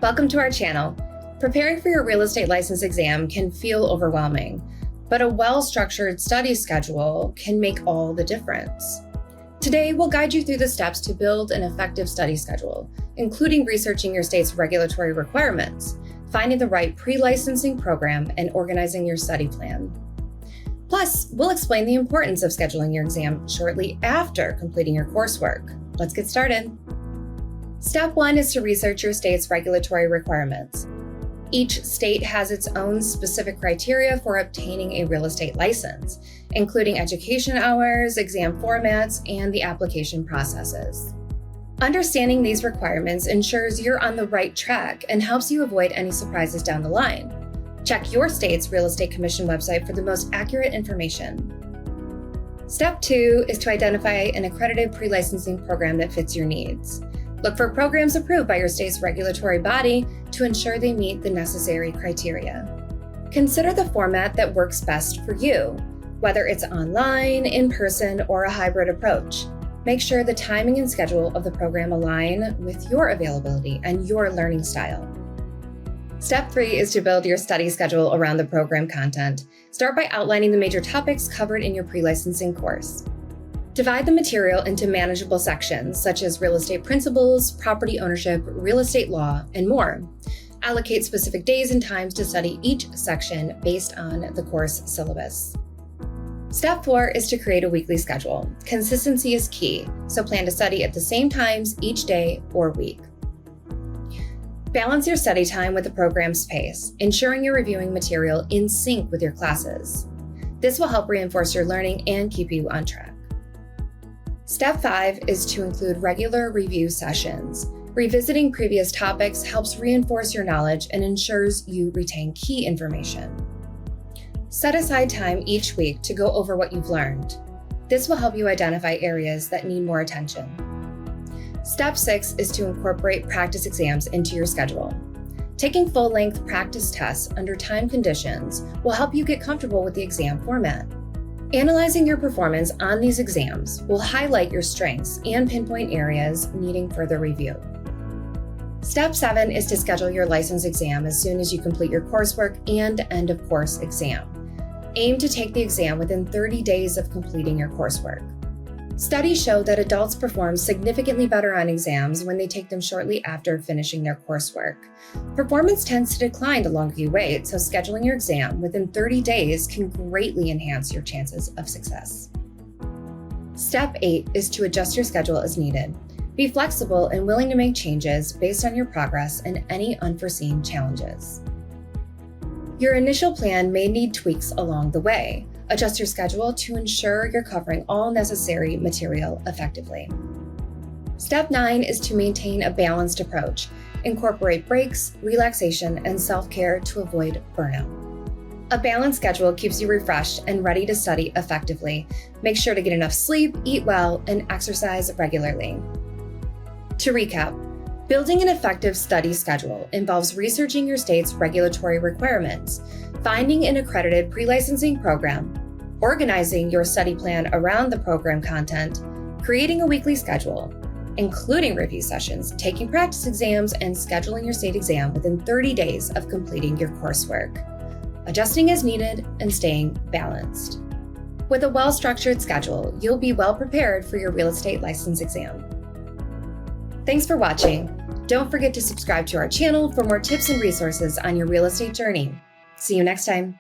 Welcome to our channel. Preparing for your real estate license exam can feel overwhelming, but a well-structured study schedule can make all the difference. Today, we'll guide you through the steps to build an effective study schedule, including researching your state's regulatory requirements, finding the right pre-licensing program, and organizing your study plan. Plus, we'll explain the importance of scheduling your exam shortly after completing your coursework. Let's get started. Step 1 is to research your state's regulatory requirements. Each state has its own specific criteria for obtaining a real estate license, including education hours, exam formats, and the application processes. Understanding these requirements ensures you're on the right track and helps you avoid any surprises down the line. Check your state's Real Estate Commission website for the most accurate information. Step 2 is to identify an accredited pre-licensing program that fits your needs. Look for programs approved by your state's regulatory body to ensure they meet the necessary criteria. Consider the format that works best for you, whether it's online, in person, or a hybrid approach. Make sure the timing and schedule of the program align with your availability and your learning style. Step 3 is to build your study schedule around the program content. Start by outlining the major topics covered in your pre-licensing course. Divide the material into manageable sections, such as real estate principles, property ownership, real estate law, and more. Allocate specific days and times to study each section based on the course syllabus. Step 4 is to create a weekly schedule. Consistency is key, so plan to study at the same times each day or week. Balance your study time with the program's pace, ensuring you're reviewing material in sync with your classes. This will help reinforce your learning and keep you on track. Step 5 is to include regular review sessions. Revisiting previous topics helps reinforce your knowledge and ensures you retain key information. Set aside time each week to go over what you've learned. This will help you identify areas that need more attention. Step 6 is to incorporate practice exams into your schedule. Taking full-length practice tests under time conditions will help you get comfortable with the exam format. Analyzing your performance on these exams will highlight your strengths and pinpoint areas needing further review. Step 7 is to schedule your license exam as soon as you complete your coursework and end-of-course exam. Aim to take the exam within 30 days of completing your coursework. Studies show that adults perform significantly better on exams when they take them shortly after finishing their coursework. Performance tends to decline the longer you wait, so scheduling your exam within 30 days can greatly enhance your chances of success. Step 8 is to adjust your schedule as needed. Be flexible and willing to make changes based on your progress and any unforeseen challenges. Your initial plan may need tweaks along the way. Adjust your schedule to ensure you're covering all necessary material effectively. Step 9 is to maintain a balanced approach. Incorporate breaks, relaxation, and self-care to avoid burnout. A balanced schedule keeps you refreshed and ready to study effectively. Make sure to get enough sleep, eat well, and exercise regularly. To recap, building an effective study schedule involves researching your state's regulatory requirements, finding an accredited pre-licensing program, organizing your study plan around the program content, creating a weekly schedule, including review sessions, taking practice exams, and scheduling your state exam within 30 days of completing your coursework, adjusting as needed, and staying balanced. With a well-structured schedule, you'll be well prepared for your real estate license exam. Thanks for watching. Don't forget to subscribe to our channel for more tips and resources on your real estate journey. See you next time.